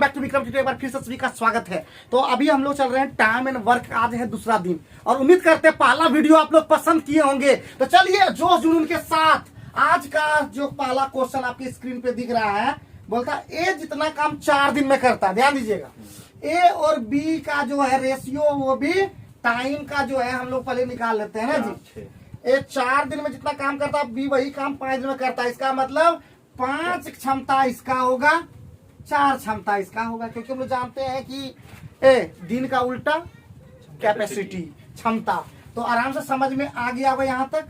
Back to Vikram एक बार फिर से सभी का स्वागत है। तो अभी हम लोग चल रहे हैं टाइम एंड वर्क, आज है दूसरा दिन और उम्मीद करते हैं पहला वीडियो आप लोग पसंद किए होंगे। तो चलिए जोश जुनून के साथ आज का जो पहला क्वेश्चन आपकी स्क्रीन पे दिख रहा है, बोलता ए जितना काम 4 दिन में करता है। ध्यान दीजिएगा, ए और बी का जो है रेशियो वो भी टाइम का जो है हम लोग पहले निकाल लेते हैं ना जी। ए 4 दिन में जितना काम करता है, बी वही काम 5 दिन में करता है। इसका मतलब 5 क्षमता इसका होगा, 4 क्षमता इसका होगा, क्योंकि हम लोग जानते हैं कि ए दिन का उल्टा कैपेसिटी क्षमता। तो आराम से समझ में आ गया होगा यहाँ तक।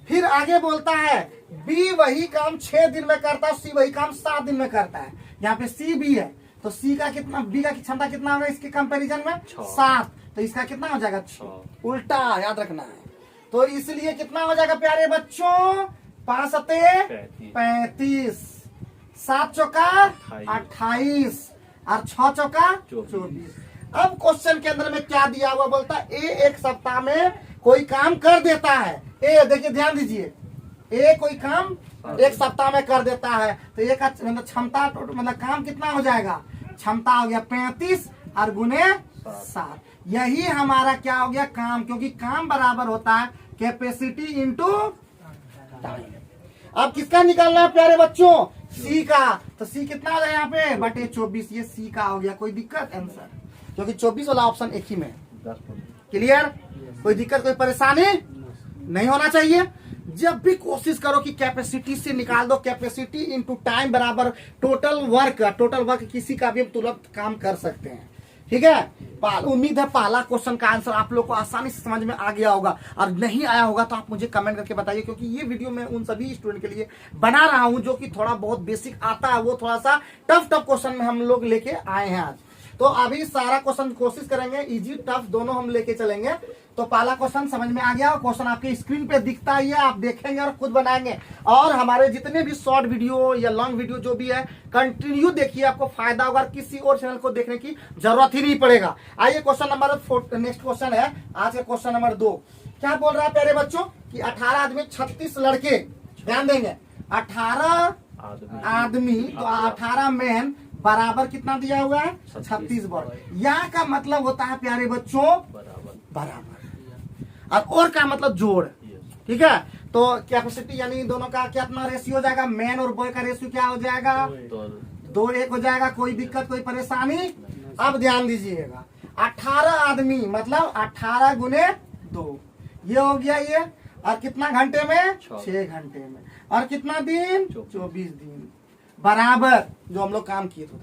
फिर आगे बोलता है बी वही काम 6 दिन में करता है, सी वही काम 7 दिन में करता है। यहाँ पे सी बी है तो सी का कितना, बी का क्षमता कितना होगा इसके कंपैरिजन में 7, तो इसका कितना हो जाएगा 6। उल्टा याद रखना है। तो इसलिए कितना हो जाएगा प्यारे बच्चों, 5 सते 35, 7 चौका 28 और 6 चौका 24। अब क्वेश्चन के अंदर में क्या दिया हुआ, बोलता है ए एक सप्ताह में कोई काम कर देता है। ए देखिए ध्यान दीजिए, ए कोई काम एक सप्ताह में कर देता है, तो एक मतलब क्षमता मतलब काम कितना हो जाएगा, क्षमता हो गया 35 और गुने 7। यही हमारा क्या हो गया काम, क्योंकि काम बराबर होता है कैपेसिटी इंटू टाइम। अब किसका निकालना है प्यारे बच्चों, सी का। तो सी कितना हो जाएगा यहाँ पे बटे 24, ये सी का हो गया। कोई दिक्कत आंसर, क्योंकि 24 वाला ऑप्शन एक ही में। क्लियर, कोई दिक्कत कोई परेशानी नहीं होना चाहिए। जब भी कोशिश करो कि कैपेसिटी से निकाल दो, कैपेसिटी इंटू टाइम बराबर टोटल वर्क। टोटल वर्क किसी का भी हम तुरंत काम कर सकते हैं, ठीक है। उम्मीद है पहला क्वेश्चन का आंसर आप लोग को आसानी से समझ में आ गया होगा, और नहीं आया होगा तो आप मुझे कमेंट करके बताइए, क्योंकि ये वीडियो मैं उन सभी स्टूडेंट के लिए बना रहा हूं जो कि थोड़ा बहुत बेसिक आता है, वो थोड़ा सा टफ क्वेश्चन में हम लोग लेके आए हैं आज। तो अभी सारा क्वेश्चन कोशिश करेंगे इजी टफ दोनों हम लेके चलेंगे। तो पहला क्वेश्चन समझ में आ गया, क्वेश्चन आपके स्क्रीन पे दिखता ही है, आप देखेंगे और खुद बनाएंगे। और हमारे जितने भी शॉर्ट वीडियो या लॉन्ग वीडियो जो भी है कंटिन्यू देखिए, आपको फायदा होगा, किसी और चैनल को देखने की जरूरत ही नहीं पड़ेगा। आइए क्वेश्चन नंबर नेक्स्ट क्वेश्चन है आज का क्वेश्चन नंबर 2। क्या बोल रहा है प्यारे बच्चों कि 18 आदमी 36 लड़के, ध्यान देंगे 18 आदमी, तो 18 मैन बराबर कितना दिया हुआ है 36 बॉडी। यहाँ का मतलब होता है प्यारे बच्चों बराबर, और का मतलब जोड़, ठीक है। तो कैपेसिटी यानी दोनों का कितना रेशियो हो जाएगा, मैन और बॉय का रेशियो क्या हो जाएगा 2:1 हो जाएगा। कोई दिक्कत कोई परेशानी। अब ध्यान दीजिएगा 18 आदमी मतलब 18 गुने 2, ये हो गया ये। और कितना घंटे में 6 घंटे में, और कितना दिन 24 दिन बराबर जो हम लोग काम किए थे।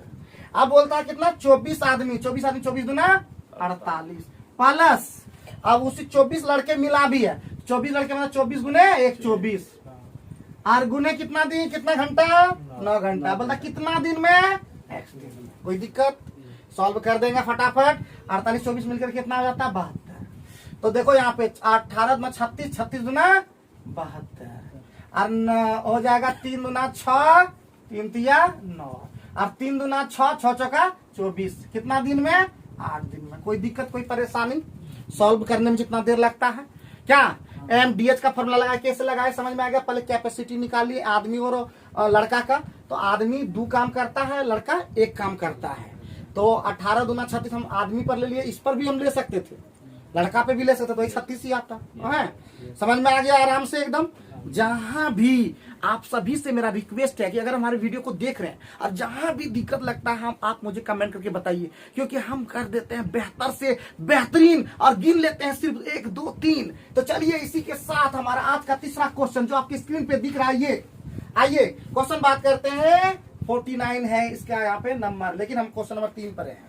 अब बोलता है कितना 24 आदमी 24 दूना 48 प्लस, अब उसी 24 लड़के मिला भी है, 24 लड़के मतलब 24 गुने 1 24, और गुने कितना दिन कितना घंटा 9 घंटा। बोलता कितना दिन में x दिन में। कोई दिक्कत, सॉल्व कर देंगे फटाफट। 48 24 मिलकर कितना हो जाता है 72। तो देखो यहाँ पे 18 में 36, 36 गुना 72, और हो जाएगा 3 दूना 6, 3 तिया 9, और 3 दूना 6, 6 चौका 24। कितना दिन में 8 दिन में। कोई दिक्कत कोई परेशानी, सॉल्व करने में जितना देर लगता है। क्या MDH का फॉर्मूला लगाया, कैसे लगाया समझ में आ गया। पहले कैपेसिटी निकालिए आदमी और लड़का का। तो आदमी 2 काम करता है, लड़का 1 काम करता है। तो 18 दूना 36 हम आदमी पर ले लिए, इस पर भी हम ले सकते थे, लड़का पे भी ले सकते थे, 36 ही आता है। समझ में आ गया आराम से एकदम। जहां भी आप सभी से मेरा रिक्वेस्ट है कि अगर हमारे वीडियो को देख रहे हैं और जहां भी दिक्कत लगता है आप मुझे कमेंट करके बताइए, क्योंकि हम कर देते हैं बेहतर से बेहतरीन और गिन लेते हैं सिर्फ 1 2 3। तो चलिए इसी के साथ हमारा आज का तीसरा क्वेश्चन जो आपकी स्क्रीन पे दिख रहा है, ये आइए क्वेश्चन बात करते हैं। 49 है इसका यहाँ पे नंबर, लेकिन हम क्वेश्चन नंबर 3 पर हैं।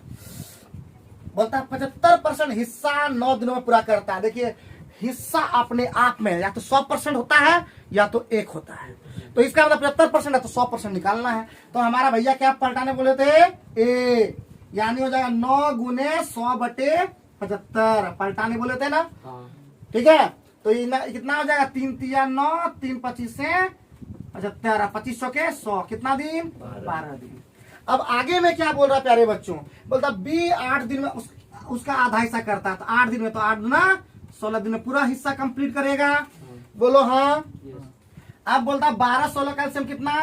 बोलता है 75% हिस्सा 9 दिनों में पूरा करता है। देखिए हिस्सा अपने आप में या तो 100% होता है या तो 1 होता है। तो इसका मतलब 75% है तो 100% निकालना है। तो हमारा भैया क्या पलटाने बोले थे ए, यानी हो जाएगा 9 गुने 100 बटे 75, पलटाने बोले थे ना, ठीक है। तो कितना हो जाएगा 3 तिया 9, 3 25 से 75, 25 चौके 100, कितना दिन 12 दिन। अब आगे में क्या बोल रहा है प्यारे बच्चों, बोलता बी 8 दिन में उसका आधा हिस्सा करता है। तो 8 दिन में तो 8 गुना 16 दिन में पूरा हिस्सा कंप्लीट करेगा। बोलो हाँ। अब बोलता 12 16 कैल्शियम कितना,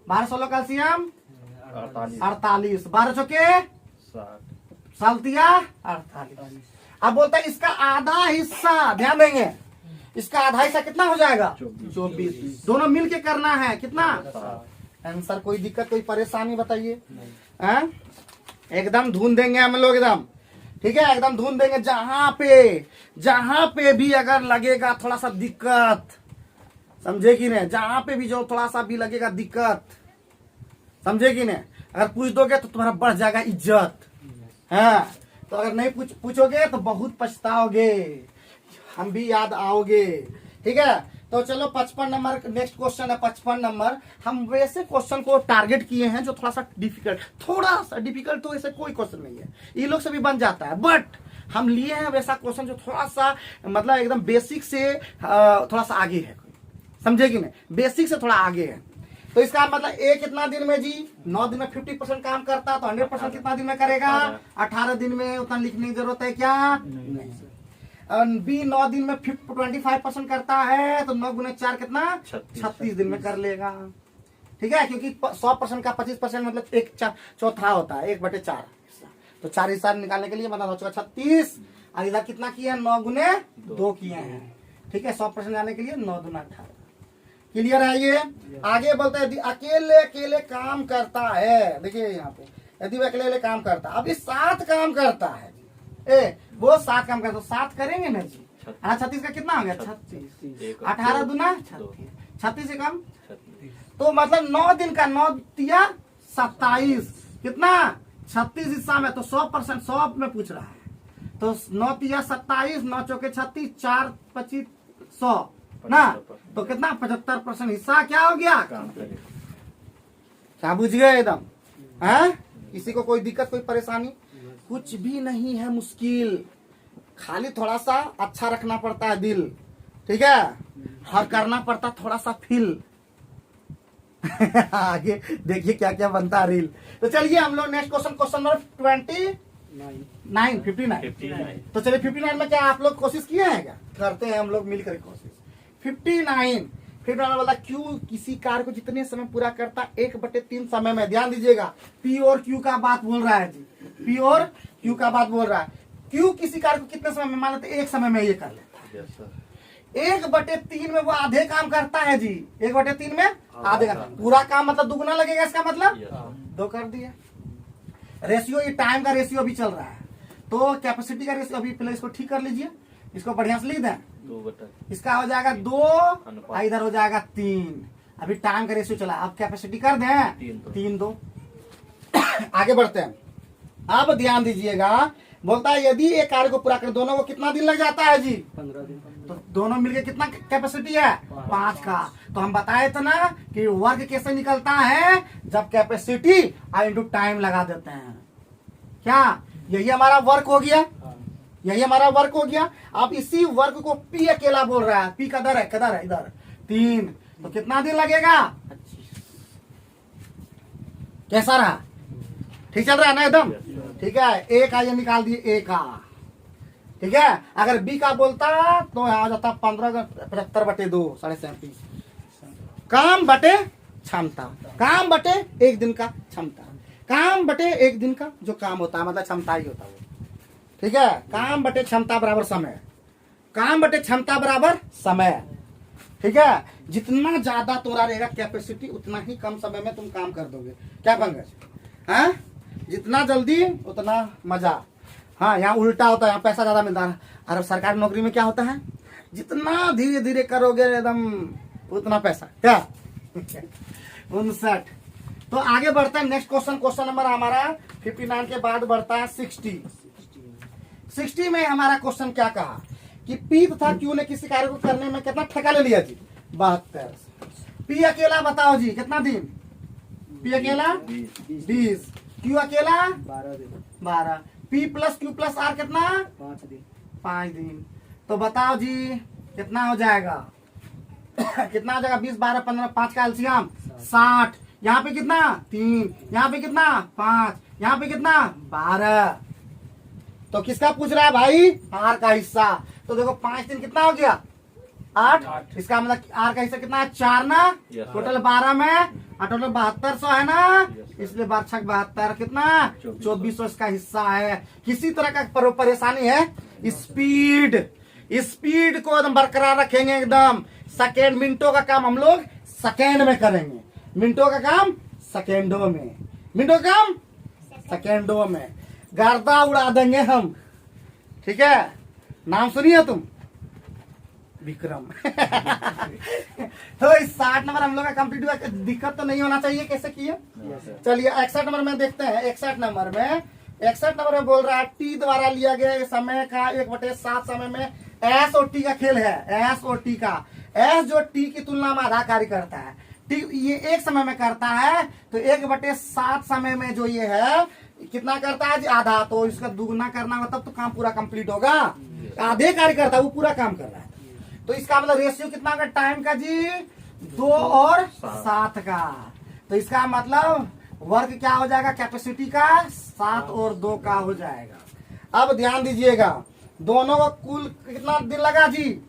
12 16 कैल्शियम 48, 12 चौके 48। अब बोलता है इसका आधा हिस्सा, ध्यान देंगे, इसका आधा हिस्सा कितना हो जाएगा 24। दोनों मिलके करना है, कितना आंसर। कोई दिक्कत कोई परेशानी बताइए, एकदम ढूंढ देंगे हम लोग एकदम, ठीक है, एकदम ढूंढ देंगे। जहां पे भी अगर लगेगा थोड़ा सा दिक्कत, समझे कि नहीं, जहां पे भी जो थोड़ा सा भी लगेगा दिक्कत, समझे कि नहीं, अगर पूछ दोगे तो तुम्हारा बढ़ जाएगा इज्जत, हाँ। तो अगर नहीं पूछोगे तो बहुत पछताओगे, हम भी याद आओगे, ठीक है। तो चलो 55 नंबर नेक्स्ट क्वेश्चन है। 55 नंबर हम वैसे क्वेश्चन को टारगेट किए हैं जो थोड़ा सा डिफिकल्ट, तो ऐसे कोई क्वेश्चन नहीं है, ये लोग से भी बन जाता है, बट हम लिए हैं वैसा क्वेश्चन जो थोड़ा सा मतलब एकदम बेसिक से थोड़ा सा आगे है, समझे कि नहीं, बेसिक से थोड़ा आगे है। तो इसका मतलब ए कितना दिन में जी, 9 दिन में 50% काम करता, तो 100% कितना दिन में करेगा 18 दिन में, उतना लिखने की जरूरत है क्या, नहीं। बी 9 दिन में 25% करता है, तो 9 गुना 4 कितना 36 दिन में कर लेगा, ठीक है, क्योंकि 100% का 25% मतलब 1/4 होता है, 1/4, तो 4 हिस्सा निकालने के लिए मतलब 36, और इधर कितना किया है 9 गुने 2 किए हैं, ठीक है, 100% जाने के लिए 9 दूना 18। क्लियर है ये। आगे बोलते हैं अकेले काम करता है, देखिए यहाँ पे यदि वो अकेले काम करता, अब इस 7 काम करता है, वो 7 काम करता, 7 करेंगे ना जी, 36 का कितना हो गया 36, 18 दूना 36, 36 से कम, तो मतलब 9 दिन का 9 दिया 27, कितना 36 हिस्सा में, तो 100% 100 में पूछ रहा है, तो 9 दिया 27, 9 चौके 36, 4 25 100 ना, तो कितना 75% हिस्सा क्या हो गया, क्या बुझ गए एकदम, है। किसी को कोई दिक्कत कोई परेशानी कुछ भी नहीं है, मुश्किल खाली थोड़ा सा अच्छा रखना पड़ता है दिल, ठीक है, और करना पड़ता थोड़ा सा फील। आगे देखिए क्या क्या बनता है रील। तो चलिए हम लोग नेक्स्ट क्वेश्चन नंबर 59। तो चलिए 59 में क्या आप लोग कोशिश किए हैं, क्या करते हैं हम लोग मिलकर कोशिश। 59 वाला क्यू किसी कार्य को जितने समय पूरा करता 1/3 समय में, ध्यान दीजिएगा, पी और क्यू का बात बोल रहा है जी, पी और क्यू का बात बोल रहा है। क्यू किसी कार्य को कितने समय में, मान लेते 1 समय में ये कर लेता है, 1/3 में वो आधे काम करता है जी, 1/3 में आधे काम, पूरा काम मतलब दुगना लगेगा, इसका मतलब 2 कर दिया। रेशियो, ये टाइम का रेशियो अभी चल रहा है, तो कैपेसिटी का रेशियो अभी पहले इसको ठीक कर लीजिए, इसको बढ़िया से लिख दें, इसका हो जाएगा 2, इधर हो जाएगा 3, अभी टाइम का रेशियो चला, अब कैपेसिटी कर दें 3-2। आगे बढ़ते हैं, अब ध्यान दीजिएगा, बोलता है यदि एक कार्य को पूरा कर दोनों को कितना दिन लग जाता है जी, 15 दिन, तो दोनों मिलके कितना कैपेसिटी है 5 का। तो हम बताए थे ना कि वर्क कैसे निकलता है, जब कैपेसिटी इंटू टाइम लगा देते हैं, क्या यही हमारा वर्क हो गया, यही हमारा वर्क हो गया। अब इसी वर्क को पी अकेला बोल रहा है, पी कदर है इधर 3, तो कितना दिन लगेगा 25। कैसा रहा, ठीक चल रहा है ना एकदम, ठीक है। ए का ये निकाल दिए, ए का, ठीक है। अगर बी का बोलता तो आ जाता 15/75/2 37.5, काम बटे क्षमता, काम बटे 1 दिन का क्षमता, काम बटे 1 दिन का जो काम होता है मतलब क्षमता ही होता है, ठीक है। काम बटे क्षमता बराबर समय, काम बटे क्षमता बराबर समय, ठीक है। जितना ज्यादा तुम्हारा रहेगा कैपेसिटी, उतना ही कम समय में तुम काम कर दोगे, क्या पंकज, हाँ, जितना जल्दी उतना मजा। हाँ, यहाँ उल्टा होता है, यहाँ पैसा ज्यादा मिलता है, और सरकारी नौकरी में क्या होता है, जितना धीरे धीरे करोगे एकदम उतना पैसा, क्या 59। तो आगे बढ़ता है नेक्स्ट क्वेश्चन नंबर हमारा 59 के बाद बढ़ता है 60 में हमारा क्वेश्चन क्या कहा कि पी तथा क्यू ने किसी कार्य को करने में कितना ठेका ले लिया जी, 72। पी अकेला बताओ जी कितना दिन, पी अकेला 20, क्यू अकेला 12, P plus Q plus R कितना 5 दिन। तो बताओ जी कितना हो जाएगा कितना हो जाएगा 20 12 15 5 का एलसीएम 60, यहाँ पे कितना 3, यहाँ पे कितना 5, यहाँ पे कितना 12। तो किसका पूछ रहा है भाई, आर का हिस्सा। तो देखो 5 दिन कितना हो गया 8, इसका मतलब आर का हिस्सा कितना है 4 ना, टोटल 12 में, और टोटल 7200 है ना, इसलिए 72 कितना 2400 इसका हिस्सा है। किसी तरह का परेशानी है, स्पीड को एकदम बरकरार रखेंगे एकदम। सेकेंड, मिनटों का काम हम लोग सेकेंड में करेंगे, मिनटों का काम सेकेंडों में, मिनटों का काम सेकेंडों में, गर्दा उड़ा देंगे हम। ठीक है, नाम सुनिए तुम, विक्रम। तो इस 60 नंबर हम लोग का कंप्लीट हुआ, दिक्कत तो नहीं होना चाहिए। कैसे किए, चलिए 61 नंबर में देखते हैं। 61 नंबर में बोल रहा है टी द्वारा लिया गया समय का 1/7 समय में एस और टी का खेल है। एस और टी का, एस जो टी की तुलना में आधा कार्य करता है, टी ये एक समय में करता है, तो 1/7 समय में जो ये है कितना करता है जी, आधा। तो इसका दुगना करना होगा तब तो काम पूरा कंप्लीट होगा। आधे कार्य करता है, वो पूरा काम कर रहा है। तो इसका मतलब रेशियो कितना होगा टाइम का जी, 2 और 7 का। तो इसका मतलब वर्क क्या हो जाएगा, कैपेसिटी का 7 और 2 का हो जाएगा। अब ध्यान दीजिएगा, दोनों का कुल कितना दिन लगा जी,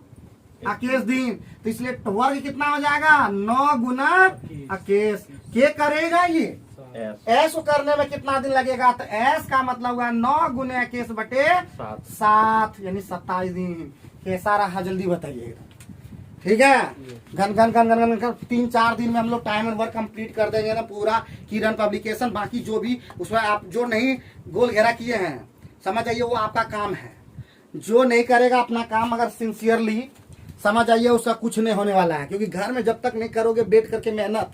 21 दिन। तो इसलिए वर्ग कितना हो जाएगा 9 गुना 21। के करेगा ये एस को करने में कितना दिन लगेगा, तो एस का मतलब हुआ 9 गुने 21/7 यानी 27 दिन। कैसा रहा जल्दी बताइएगा। ठीक है, घन घन घन घन घन 3-4 दिन में हम लोग टाइम एंड वर्क कंप्लीट कर देंगे ना पूरा किरण पब्लिकेशन। बाकी जो भी उसमें आप जो नहीं गोल घेरा किए हैं समझ आइए, वो आपका काम है। जो नहीं करेगा अपना काम अगर सिंसियरली, समझ आइए उसका कुछ नहीं होने वाला है। क्योंकि घर में जब तक नहीं करोगे बैठ करके मेहनत,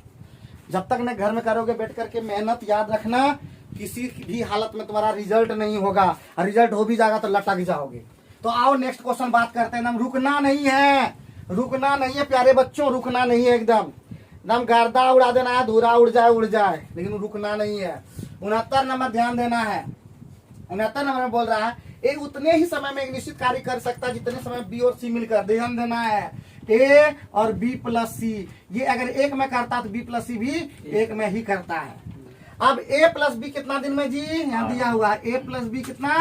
जब तक नहीं घर में करोगे बैठ करके मेहनत, याद रखना किसी भी हालत में तुम्हारा रिजल्ट नहीं होगा। और रिजल्ट हो भी जाएगा तो लटक जाओगे। तो आओ नेक्स्ट क्वेश्चन बात करते हैं। रुकना नहीं है, रुकना नहीं है प्यारे बच्चों, रुकना नहीं है एकदम गर्दा उड़ा देना है, धूरा उड़ जाए, लेकिन रुकना नहीं है। 69 नंबर ध्यान देना है। 69 नंबर में बोल रहा है एक उतने ही समय में एक निश्चित कार्य कर सकता है जितने समय बी और सी मिलकर। ध्यान देना है, ए और बी प्लस सी, ये अगर एक में करता तो बी प्लस सी भी एक में ही करता है। अब ए प्लस बी कितना दिन में जी, यहाँ दिया हुआ है ए प्लस बी कितना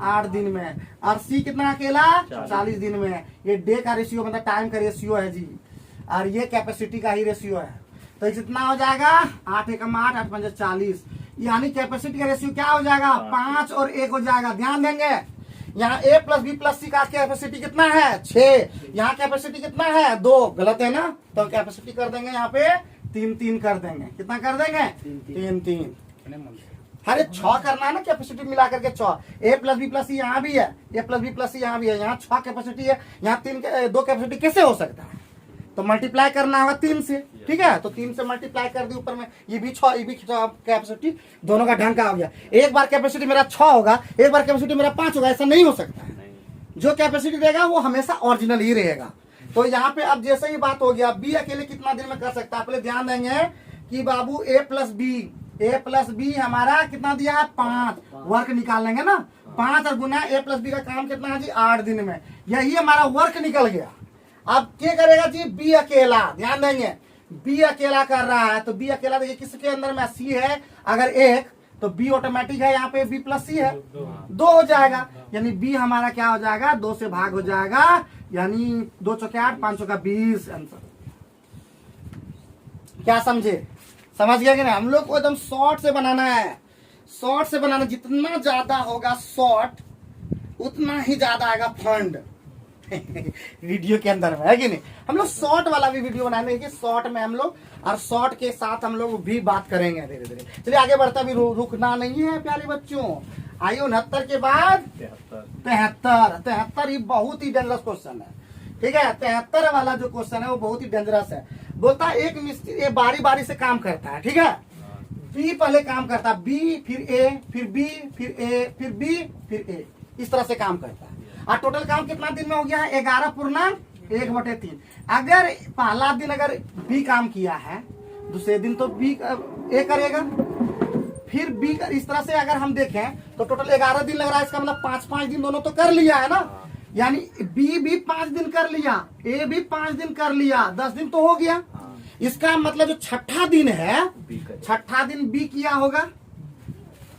8 दिन में, और सी कितना अकेला 40 दिन में। ये डे का रेशियो मतलब टाइम का रेशियो है जी, और ये कैपेसिटी का ही रेशियो है। तो कितना हो जाएगा 8 एकम 8, 8 पंजे 40, यानी कैपेसिटी का रेशियो क्या हो जाएगा 5 और 1 हो जाएगा। ध्यान देंगे, यहाँ ए प्लस बी प्लस सी का कैपेसिटी कितना है 6, यहाँ कैपेसिटी कितना है 2, गलत है ना, तो कैपेसिटी कर देंगे यहाँ पे 3 कर देंगे। कितना कर देंगे 3। अरे 6 करना है ना, कैपेसिटी मिला करके 6। ए प्लस बी प्लस सी यहाँ भी है, ए प्लस बी प्लस सी यहाँ भी है, यहाँ 6 कैपेसिटी है, यहाँ 2 कैपेसिटी कैसे हो सकता है, तो मल्टीप्लाई करना होगा 3 से। ठीक है, तो 3 से मल्टीप्लाई कर दी ऊपर में, ये भी 6 ये भी 6 कैपेसिटी दोनों का ढंग का हो गया। एक बार कैपेसिटी मेरा 6 होगा, एक बार कैपेसिटी मेरा 5 होगा, ऐसा नहीं हो सकता है। जो कैपेसिटी रहेगा वो हमेशा ओरिजिनल ही रहेगा। तो यहाँ पे अब जैसे ही बात हो गया बी अकेले कितना दिन में कर सकता है, पहले ध्यान देंगे कि बाबू ए प्लस बी हमारा कितना दिया है 5, वर्क निकाल लेंगे ना 5 और गुना ए प्लस बी का काम कितना है जी 8 दिन में, यही हमारा वर्क निकल गया। अब क्या करेगा जी बी अकेला, ध्यान देंगे बी अकेला कर रहा है, तो बी अकेला देखिए किसके अंदर में सी है अगर 1, तो बी ऑटोमेटिक है, यहाँ पे बी प्लस सी है 2 हो जाएगा, यानी बी हमारा क्या हो जाएगा 2 से भाग हो जाएगा, यानी 2 चौके 8 5 चौका 20 आंसर। क्या समझे, समझ गया कि नहीं। हम लोग को एकदम शॉर्ट से बनाना है, शॉर्ट से बनाना, जितना ज्यादा होगा शॉर्ट उतना ही ज्यादा आएगा फंड वीडियो के अंदर में, है कि नहीं। हम लोग शॉर्ट वाला भी वीडियो बनाएंगे कि शॉर्ट में हम लोग, और शॉर्ट के साथ हम लोग भी बात करेंगे धीरे धीरे। चलिए आगे बढ़ता भी रुकना नहीं है प्यारे बच्चों। आइए 69 के बाद 73 ये बहुत ही डेंजरस क्वेश्चन है। ठीक है, 73 वाला जो क्वेश्चन है वो बहुत ही डेंजरस है। बोलता है एक मिस्त्री ये बारी बारी से काम करता है, ठीक है, बी पहले काम करता है, बी फिर ए फिर बी फिर ए फिर बी फिर ए, इस तरह से काम करता है। और टोटल काम कितना दिन में हो गया है 11/1/3। अगर पहला दिन अगर बी काम किया है, दूसरे दिन तो बी ए करेगा, फिर बी कर, इस तरह से अगर हम देखें तो टोटल 11 दिन लग रहा है। इसका मतलब 5-5 दिन दोनों तो कर लिया है ना, यानी बी भी 5 दिन कर लिया, ए भी 5 दिन कर लिया, 10 दिन तो हो गया। इसका मतलब जो छठा दिन है, छठा दिन बी किया होगा,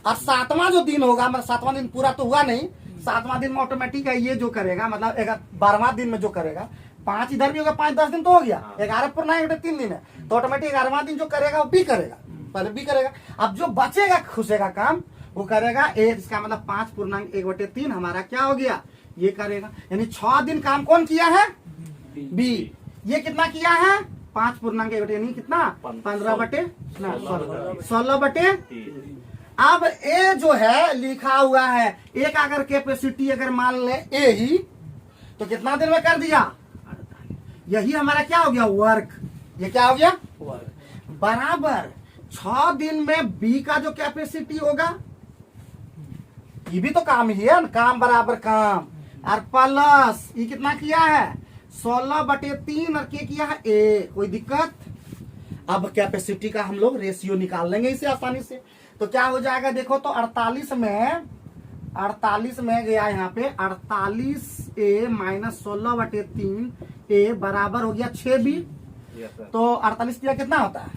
और 7वां जो दिन होगा, मतलब 7वां दिन पूरा तो हुआ नहीं, 7वां दिन में ऑटोमेटिक है ये जो करेगा, मतलब 12वां दिन में जो करेगा 5 इधर भी होगा, 5-10 दिन तो हो गया, 11 पूर्णांक 3 दिन है, तो ऑटोमेटिक 11वां दिन जो करेगा वो बी करेगा, पहले बी करेगा। अब जो बचेगा खुशेगा काम वो करेगा ए, इसका मतलब 5/1/3 हमारा क्या हो गया, ये करेगा। यानी 6 दिन काम कौन किया है, बी। ये कितना किया है, 5/1 यानी कितना 16/। अब ए जो है लिखा हुआ है, ए का अगर कैपेसिटी अगर मान ले ए ही, तो कितना दिन में कर दिया, यही हमारा क्या हो गया, वर्क। ये क्या हो गया, वर्क बराबर 6 दिन में बी का जो कैपेसिटी होगा, ये भी तो काम ही है, काम बराबर काम, और प्लस ये कितना किया है 16/3 और के किया है ए। कोई दिक्कत। अब कैपेसिटी का हम लोग रेशियो निकाल लेंगे इसे आसानी से। तो क्या हो जाएगा देखो, तो 48 में गया यहाँ पे 48A माइनस 16/3 ए बराबर हो गया 6B। तो 48 दिया कितना होता है,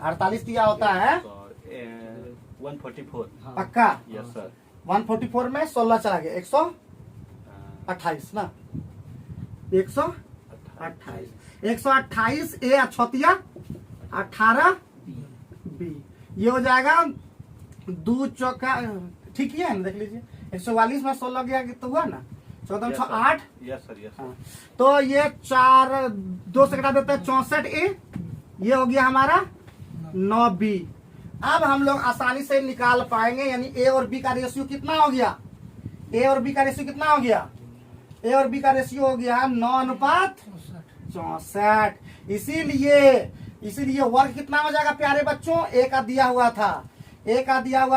48 दिया होता है 144। पक्का। Yes sir. 144 में 16 चला गया 128 ना, 128 ए अछतिया 18 बी। ये हो जाएगा 2 चौका, ठीक है ना, देख लीजिए 144 में 16 गया तो हुआ ना 14 8। Yes sir, yes sir. तो ये 4 2 से घटा देते हैं 64 ए, ये हो गया हमारा 9 बी। अब हम लोग आसानी से निकाल पाएंगे, यानी ए और बी का रेशियो कितना हो गया, ए और बी का रेशियो कितना हो गया, ए और बी का रेशियो हो गया 9:64। इसीलिए वर्ग कितना हो जाएगा प्यारे बच्चों, ए का दिया हुआ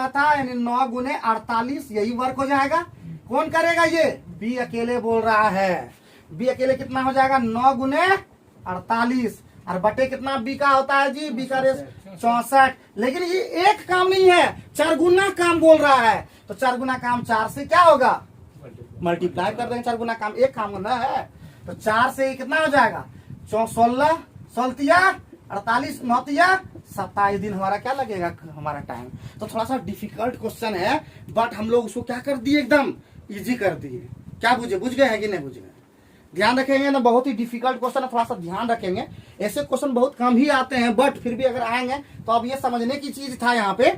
था, यानी 9 × 48 यही वर्ग हो जाएगा। कौन करेगा ये, बी अकेले बोल रहा है, बी अकेले कितना हो जाएगा 9 × 48 और बटे कितना बी का होता है जी, बी का रेस 64। लेकिन ये एक काम नहीं है, 4 गुना काम बोल रहा है, तो 4 गुना काम 4 से क्या होगा, मल्टीप्लाई कर देंगे। 4 गुना काम एक काम करना है, तो 4 से कितना हो जाएगा 16 48 9 27 दिन हमारा क्या लगेगा, हमारा टाइम। तो थोड़ा सा डिफिकल्ट क्वेश्चन है, बट हम लोग उसको क्या कर दिए, एकदम इजी कर दिए। क्या बुझ गए हैं कि नहीं बुझ गए, ध्यान रखेंगे ना, बहुत ही डिफिकल्ट क्वेश्चन है, थोड़ा सा ध्यान रखेंगे। ऐसे क्वेश्चन बहुत कम ही आते हैं, बट फिर भी अगर आएंगे तो अब ये समझने की चीज था यहाँ पे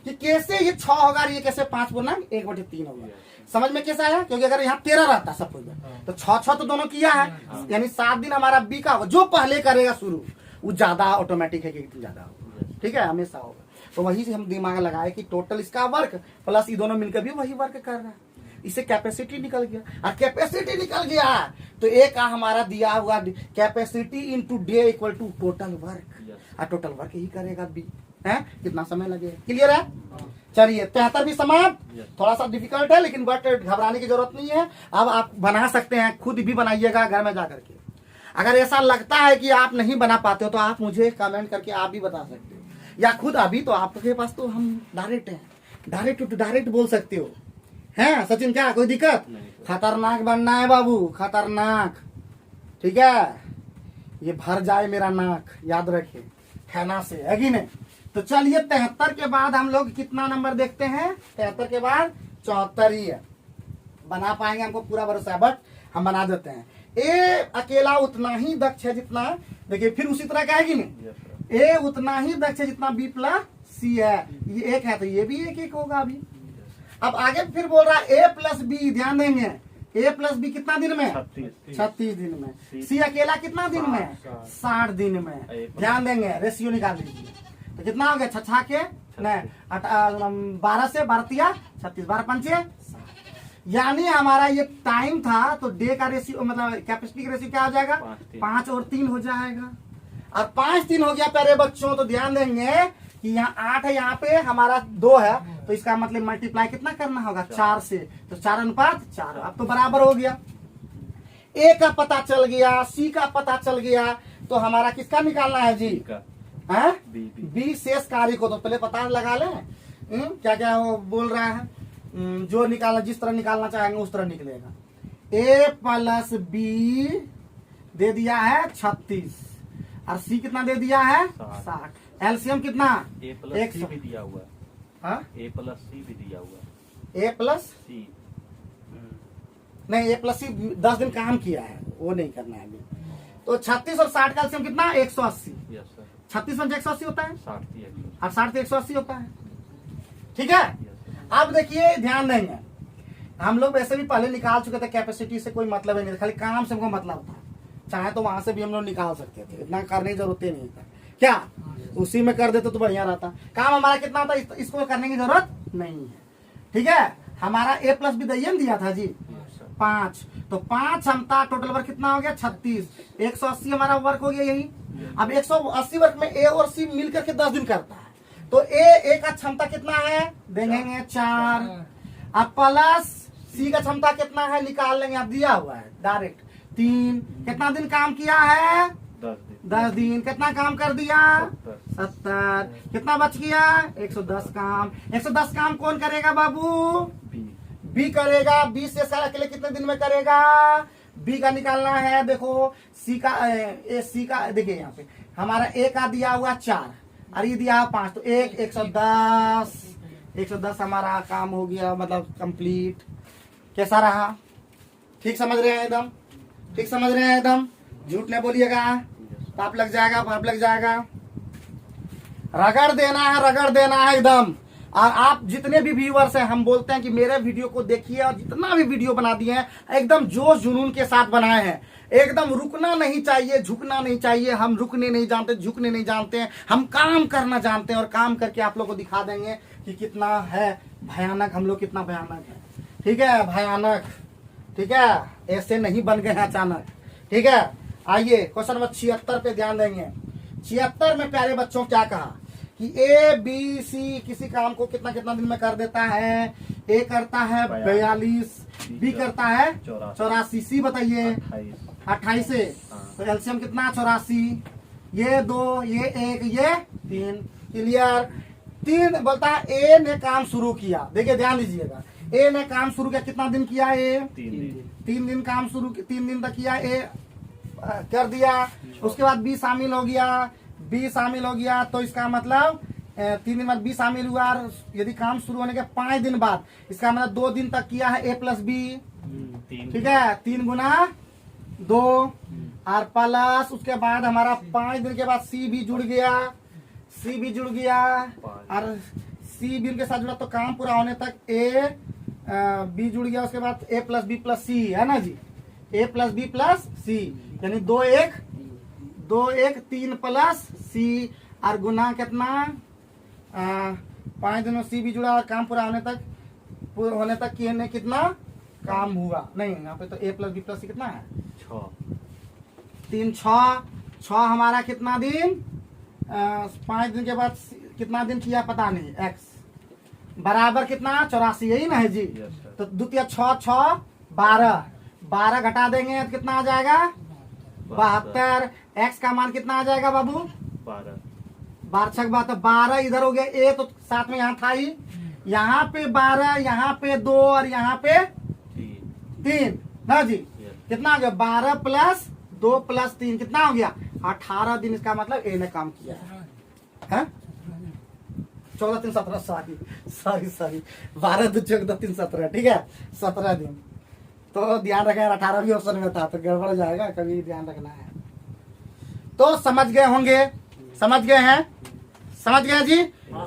कि कैसे ये 6 होगा, ये कैसे 5/1/3 होगा। समझ में कैसा आया, क्योंकि अगर यहाँ 13 रहता सब कुछ तो 6 तो दोनों किया है, यानी 7 दिन हमारा बी का होगा। जो पहले करेगा शुरू वो ज्यादा ऑटोमेटिक है कि ज्यादा होगा, ठीक है, हमेशा होगा। तो वही से हम दिमाग लगाए कि टोटल इसका वर्क प्लस ये दोनों मिलकर भी वही वर्क कर रहा है, इससे कैपेसिटी निकल गया। और कैपेसिटी निकल गया तो ए का हमारा दिया हुआ capacity into day equal to total work, और टोटल वर्क ही करेगा बी है। कितना समय लगेगा, क्लियर है। चलिए 73 भी समाप्त, थोड़ा सा डिफिकल्ट है लेकिन बट घबराने की जरूरत नहीं है। अब आप बना सकते हैं, खुद भी बनाइएगा घर में जाकर के। अगर ऐसा लगता है कि आप नहीं बना पाते हो तो आप मुझे कमेंट करके आप भी बता सकते हो, या खुद अभी तो आपके पास तो हम डायरेक्ट है, डायरेक्ट टू डायरेक्ट बोल सकते हो, है सचिन, क्या कोई दिक्कत। खतरनाक बनना है बाबू, खतरनाक, ठीक है, ये भर जाए मेरा नाक, याद रखे खाना से, है कि नहीं। तो चलिए 73 के बाद हम लोग कितना नंबर देखते हैं, 73 के बाद 74 ही है। बना पाएंगे हमको पूरा भरोसा है, बट हम बना देते हैं। ए अकेला उतना ही दक्ष है जितना, देखिए फिर उसी तरह का है कि नहीं, ए उतना ही दक्ष है जितना बी प्लस सी है। ये एक है तो ये भी एक होगा अभी। अब आगे फिर बोल रहा है ए प्लस बी, ध्यान देंगे ए प्लस बी कितना दिन में, 36 दिन में। सी अकेला कितना दिन में, 60 दिन में। ध्यान देंगे, रेशियो निकाल लीजिए तो कितना हो गया, 6 के नहीं 12 से 12 36, 12 5 यानी हमारा ये टाइम था। तो डे का रेशियो मतलब कैपेसिटी का रेशियो क्या हो जाएगा, 5 और 3 हो जाएगा। और 5 3 हो गया प्यारे बच्चों। तो ध्यान देंगे कि यहाँ 8 है, यहाँ पे हमारा 2 है, तो इसका मतलब मल्टीप्लाई कितना करना होगा, 4 से। तो 4:4 अब तो बराबर हो गया। ए का पता चल गया, सी का पता चल गया, तो हमारा किसका निकालना है जी, है बी शेष कार्य को। तो पहले पता लगा लें क्या क्या वो बोल रहा है, जो निकालना जिस तरह निकालना चाहेंगे उस तरह निकलेगा। ए प्लस बी दे दिया है 36 और सी कितना दे दिया है 60। एलसीएम कितना, ए प्लस सी भी दिया हुआ है, ए प्लस सी भी दिया हुआ है, ए प्लस सी नहीं, ए प्लस सी 10 दिन काम किया है, वो नहीं करना है अभी। तो 36 और 60 का एलसीएम कितना, 180। Yes sir. 36 में 180 होता है 60 थी एक्चुअली। और 60 से 180 होता है। ठीक है, यस सर। अब देखिए ध्यान देंगे, हम लोग वैसे भी पहले निकाल चुके थे, कैपेसिटी से कोई मतलब ही नहीं था, खाली काम से हमको मतलब था। चाहे तो वहां से भी हम लोग निकाल सकते थे, इतना करने की जरूरत ही नहीं था। क्या उसी में कर देते तो बढ़िया रहता। काम हमारा कितना होता, इसको करने की जरूरत नहीं है। ठीक है, हमारा ए प्लस बी दयन दिया था जी यस सर। 5, तो 5 क्षमता, टोटल वर्क कितना हो गया 36, 180 हमारा वर्क हो गया यही। अब 180 वर्क में ए और सी मिलकर के 10 दिन करता है, तो ए का क्षमता कितना है देंगे 4, अब प्लस सी का क्षमता कितना है निकाल लेंगे, अब दिया हुआ है डायरेक्ट 3। कितना दिन काम किया है 10 दिन। 10 दिन। कितना काम कर दिया 70। कितना बच गया 110 काम। 110 काम कौन करेगा बाबू, बी। बी करेगा। बी से सारा अकेले कितने दिन में करेगा, बी का निकालना है। देखो सी का देखिए यहाँ पे हमारा ए का दिया हुआ 4 और ये दिया 5, तो 110 हमारा काम हो गया, मतलब कंप्लीट। कैसा रहा, ठीक समझ रहे हैं एकदम, ठीक समझ रहे हैं एकदम, झूठ नहीं बोलिएगा, पाप लग जाएगा, पाप लग जाएगा। रगड़ देना है, रगड़ देना है एकदम। और आप जितने भी व्यूअर्स हैं, हम बोलते हैं कि मेरे वीडियो को देखिए, और जितना भी वीडियो बना दिए हैं एकदम जोश जुनून के साथ बनाए हैं। एकदम रुकना नहीं चाहिए, झुकना नहीं चाहिए। हम रुकने नहीं जानते, झुकने नहीं जानते हैं, हम काम करना जानते हैं, और काम करके आप लोग को दिखा देंगे कि कितना है भयानक, हम लोग कितना भयानक है। ठीक है, भयानक। ठीक है, ऐसे नहीं बन गए अचानक। ठीक है, आइए क्वेश्चन नंबर 76 पे ध्यान देंगे। 76 में प्यारे बच्चों क्या कहा कि ए बी सी किसी काम को कितना कितना दिन में कर देता है। ए करता है 42, बी करता है 84, सी बताइए 28 से। तो एलसीएम कितना 84, ये 2, ये 1, ये 3। क्लियर। 3 बोलता है ए ने काम शुरू किया। देखिए ध्यान दीजिएगा, ए ने काम शुरू किया, कितना दिन किया ए 3 दिन काम शुरू, 3 दिन तक किया ए कर दिया। उसके बाद बी शामिल हो गया, बी शामिल हो गया, तो इसका मतलब 3 दिन बाद बी शामिल हुआ। और यदि काम शुरू होने के 5 दिन बाद, इसका मतलब 2 दिन तक किया है ए प्लस बी। ठीक है, 3 गुना 2 और प्लस उसके बाद हमारा 5 दिन के बाद सी भी जुड़ गया, सी भी जुड़ गया, और सी बी के साथ जुड़ा, तो काम पूरा होने तक ए बी जुड़ गया। उसके बाद ए प्लस बी प्लस सी है ना जी, ए प्लस बी प्लस सी, यानी 2 1 3 प्लस सी, और गुना कितना 5 दिनों सी भी जुड़ा, और काम पूरा होने तक कितना काम हुआ। नहीं, यहाँ पे तो ए प्लस बी प्लस सी कितना है 6, 3 6 हमारा कितना दिन 5 दिन के बाद कितना दिन किया पता नहीं, एक्स बराबर कितना 84, यही ना है जी। तो द्वितीय 6 6 12 घटा देंगे तो कितना आ जाएगा 72। एक्स का मान कितना आ जाएगा बाबू 12 12 इधर हो गया, ए तो साथ में यहाँ था ही, यहाँ पे 12, यहाँ पे 2 और यहाँ पे 3 ना जी। कितना हो गया 12 प्लस 2 प्लस 3 कितना हो गया 18 दिन। इसका मतलब ए ने काम किया है। 14 3 17 सॉरी 12 2 14 3 17, ठीक है 17 दिन। तो ध्यान रखें, 18 भी ऑप्शन में था तो गड़बड़ जाएगा, कभी ध्यान रखना है। तो समझ गए होंगे, समझ गए हैं, समझ गए जी।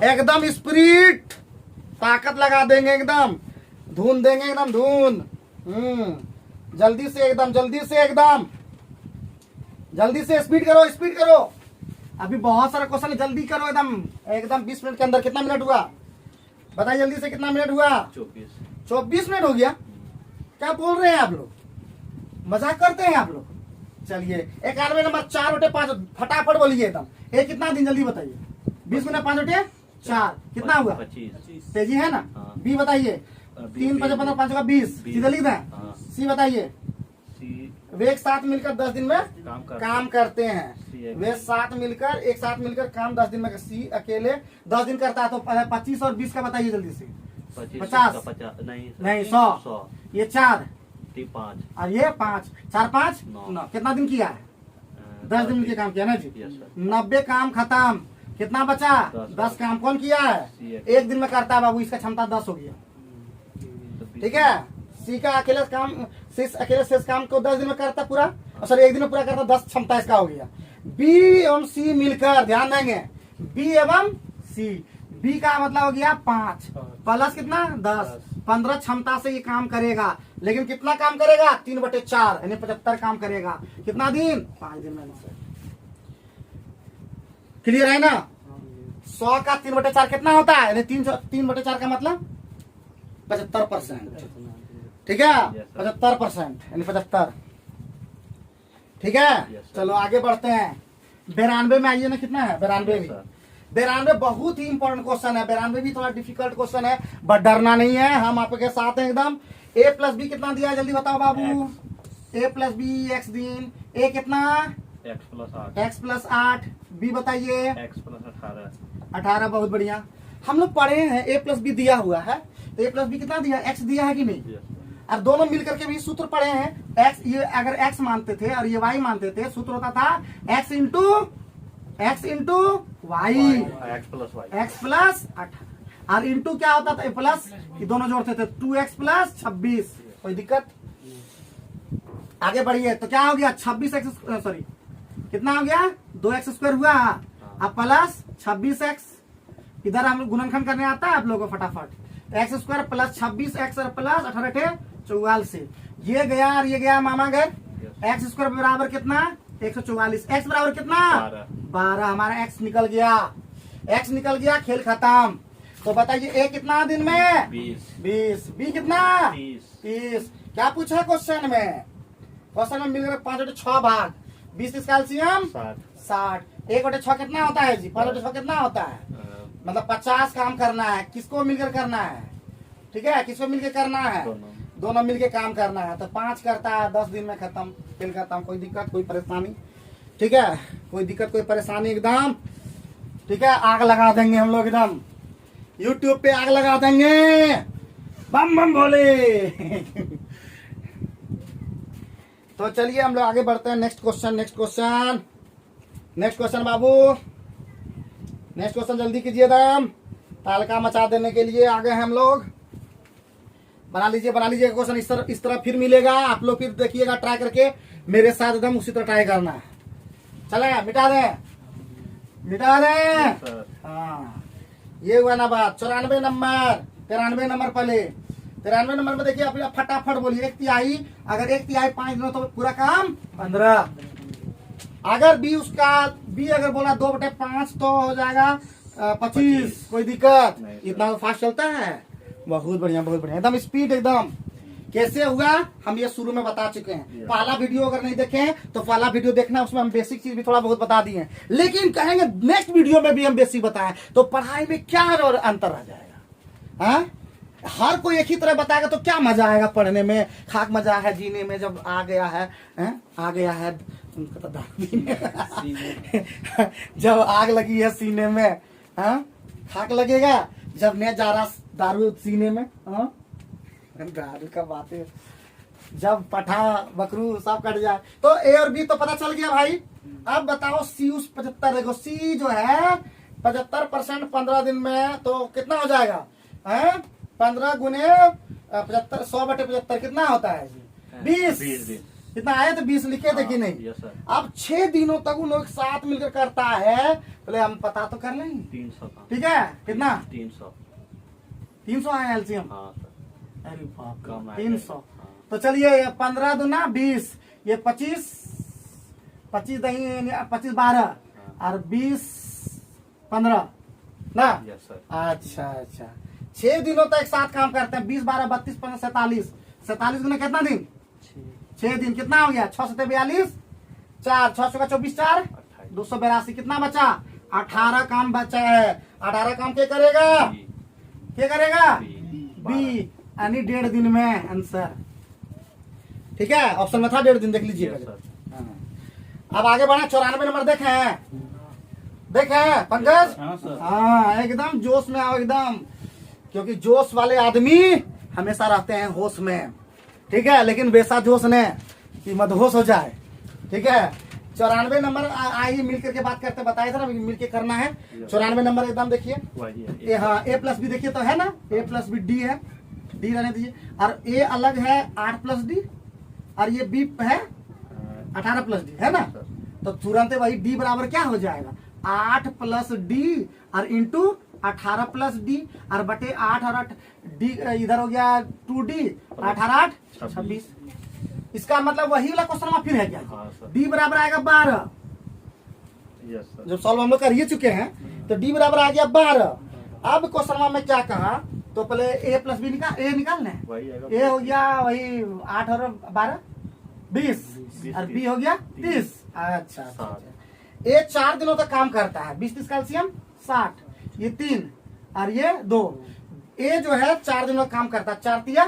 एकदम स्पिरिट ताकत लगा देंगे, एकदम धुन देंगे, एकदम धुन। जल्दी से एकदम जल्दी से स्पीड करो। अभी बहुत सारा क्वेश्चन है, जल्दी करो एकदम 20 मिनट के अंदर। कितना मिनट हुआ बताइए जल्दी से, कितना मिनट हुआ 24 मिनट हो गया। क्या बोल रहे हैं आप लोग, मजाक करते हैं आप लोग। चलिए 91 नंबर 4 बटे 5 फटाफट बोलिए एकदम। ए कितना दिन जल्दी बताइए, 20 मिनट 5 बटे 4 कितना हुआ 25। तेजी है ना। बी बताइए 3 5 15 5 का 20 सीधे लिख दें। सी बताइए वे एक साथ मिलकर 10 दिन में काम करते हैं। वे एक साथ मिलकर काम 10 दिन में। सी अकेले 10 दिन करता है, तो 25 और 20 का बताइए जल्दी से। 50 नहीं 100, ये 4 5 और ये 5 4 5 9, कितना दिन किया है 10 दिन के काम किया ना जी। 90 काम खत्म, कितना बचा 10 काम कौन किया है, एक दिन में करता है बाबू, इसका क्षमता 10 हो गया। ठीक है, सी का अकेले शेष काम को 10 दिन में करता पूरा, सॉरी एक दिन में पूरा करता 10 क्षमता इसका हो गया। बी एवं सी मिलकर, ध्यान देंगे, बी एवं सी, बी का मतलब हो गया 5 प्लस कितना 10, 15 क्षमता से ये काम करेगा। लेकिन कितना काम करेगा 3/4 यानी 75 काम करेगा। कितना दिन 5 दिन में। क्लियर है ना। 100 का 3/4 कितना होता है, यानी 3/4 का मतलब 75%। ठीक है 75% यानी 75। ठीक है चलो आगे बढ़ते हैं। 92 में आइए ना, कितना है 92 भी। 92 बहुत ही इंपॉर्टेंट क्वेश्चन है। 92 भी थोड़ा डिफिकल्ट क्वेश्चन है, बट डरना नहीं है, हम आपके साथ हैं एकदम। a प्लस बी कितना दिया है जल्दी बताओ बाबू। a प्लस बी एक्स दिन, a कितना x प्लस 8, b बताइए x प्लस 18। बहुत बढ़िया, हम लोग पढ़े हैं a प्लस बी दिया हुआ है, तो a प्लस बी कितना दिया x दिया है कि नहीं। और दोनों मिलकर के भी सूत्र पढ़े हैं। x ये अगर x मानते थे और ये y मानते थे, सूत्र होता था x into Y, x plus 18 और इंटू क्या होता था प्लस, ये दोनों जोड़ते थे 2x प्लस 26। कोई दिक्कत। आगे बढ़िए, तो क्या हो गया 26x, सॉरी कितना हो गया 2x स्क्वायर हुआ, अब प्लस 26x। इधर हम गुणनखंड करने आता है आप लोगों को फटाफट। x स्क्वायर प्लस 26x और प्लस 18 44। ये गया और ये गया मामा घर। x स्क्वायर बराबर कितना 144, x बराबर कितना 12। हमारा x निकल गया, x निकल गया, खेल खत्म। तो बताइए a कितना दिन में 20, b कितना 30। क्या पूछा क्वेश्चन में, क्वेश्चन में मिलकर 5/6 भाग 20 इसका एलसीएम 60। 1/6 कितना होता है जी, 5/6 कितना होता है, मतलब 50 काम करना है। किसको मिलकर करना है, ठीक है किसको मिलकर करना है, दोनों मिलकर काम करना है। तो 5 करता है 10 दिन में खत्म, खेल खत्म। कोई दिक्कत कोई परेशानी, ठीक है कोई दिक्कत कोई परेशानी एकदम, ठीक है। आग लगा देंगे हम लोग एकदम, यूट्यूब पे आग लगा देंगे, बम बम भोले। तो चलिए हम लोग आगे बढ़ते हैं। नेक्स्ट क्वेश्चन बाबू, नेक्स्ट क्वेश्चन जल्दी कीजिए दम, तालका मचा देने के लिए आगे हैं हम लोग। बना लीजिए क्वेश्चन इस तरह फिर मिलेगा, आप लोग फिर देखिएगा ट्राई करके मेरे साथ एकदम उसी तरह ट्राई करना है। चले मिटा दें हाँ ये हुआ ना बात। 94 नंबर 93 नंबर पहले 93 नंबर में देखिए, आप फटाफट बोलिए 1/3। अगर 1/3 5 दिनों तो पूरा काम 15। अगर बी अगर बोला 2/5 तो हो जाएगा 25। कोई दिक्कत, इतना तो फास्ट चलता है। बहुत बढ़िया एकदम स्पीड एकदम। कैसे हुआ हम ये शुरू में बता चुके हैं। पहला वीडियो अगर नहीं देखे हैं तो पहला वीडियो देखना, उसमें हम बेसिक चीज भी थोड़ा बहुत बता दिए हैं। लेकिन कहेंगे नेक्स्ट वीडियो में भी हम बेसिक बताएं तो पढ़ाई में क्या अंतर रह जाएगा। हाँ हर कोई एक ही तरह बताएगा तो क्या मजा आएगा पढ़ने में, खाक मजा है जीने में। जब आ गया है जब आग लगी है सीने में, हाँ खाक लगेगा। जब नहीं जा रहा दारू सीने में, हाँ दारू का बात है। जब पठा बकरू सब कट जाए तो ए और बी तो पता चल गया भाई। अब बताओ सी उस 75 देखो, सी जो है 75% 15 दिन में तो कितना हो जाएगा, 15 गुने 75 100/75 कितना होता है जी 20। कितना आया तो 20 लिखे थे कि नहीं। अब 6 दिनों तक उन लोग साथ मिलकर करता है, पहले हम पता तो कर लेंगे। 300 ठीक है कितना 300 आया एलसीएम। अरे बाप 300। तो चलिए 15 दूना 20, ये 25 25 12 और 20 15 ना। अच्छा 6 दिनों तक साथ काम करते हैं। 20 12 32 15 47 47 गुना कितना दिन 6 दिन। कितना हो गया 6 7 42 4 6 का 24 4 282। कितना बचा 18 काम बचा है। 18 काम क्या करेगा बी यानी 1.5 दिन में आंसर। ठीक है ऑप्शन में था 1.5 दिन, देख लीजिए। अब आगे बढ़ा 94 नंबर देखे पंकज। हाँ एकदम जोश में आओ एकदम, क्योंकि जोश वाले आदमी हमेशा रहते हैं होश में। ठीक है लेकिन वैसा जोश ने कि मदहोश हो जाए। ठीक है 94 नंबर आइए मिलकर के बात करते, बताया था ना मिलकर करना है। 94 नंबर एकदम देखिए, हाँ ए प्लस बी देखिए तो है ना, ए प्लस बी डी है, डी रहने दीजिए। और ए अलग है 8 + डी और ये बी है 18 प्लस डी है ना, तो तुरंत वही डी बराबर क्या हो जाएगा 8 प्लस डी और इंटू 18 प्लस डी और बटे 8 और 8 डी इधर हो गया 2D 18 26। इसका मतलब वही वाला क्वेश्चन फिर है क्या, हाँ सर। डी बराबर आएगा 12। Yes sir. जब सॉल्व हम लोग कर ही चुके हैं तो डी बराबर आ गया 12। अब क्वेश्चन में क्या कहा, तो पहले ए प्लस बी निकालना है। वही आएगा। ए हो गया वही 8 और 12 20 और बी हो गया 30। अच्छा ए 4 दिनों तक काम करता है, 20 कैल्शियम 60, ये 3 और ये 2। ए जो है 4 दिनों काम करता है, 4 तिया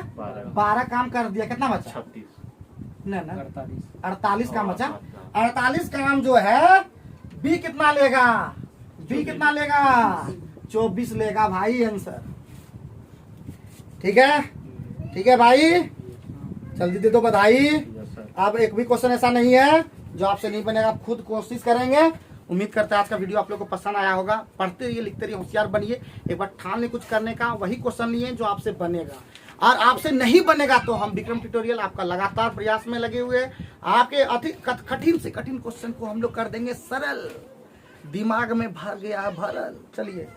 12 काम कर दिया, कितना बचा 36 ना 48 काम बचा। 48 काम जो है बी कितना लेगा, बी कितना लेगा 24 लेगा भाई आंसर। ठीक है भाई, जल्दी दे दो बधाई। Yes sir. अब एक भी क्वेश्चन ऐसा नहीं है जो आपसे नहीं बनेगा, आप खुद कोशिश करेंगे। उम्मीद करते हैं आज का वीडियो आप लोगों को पसंद आया होगा। पढ़ते रहिए, लिखते रहिए, होशियार बनिए। एक बार ठान ले कुछ करने का, वही क्वेश्चन लिए जो आपसे बनेगा। और आपसे नहीं बनेगा तो हम विक्रम ट्यूटोरियल आपका लगातार प्रयास में लगे हुए हैं। आपके अति कठिन से कठिन क्वेश्चन को हम लोग कर देंगे सरल, दिमाग में भर गया भरल। चलिए।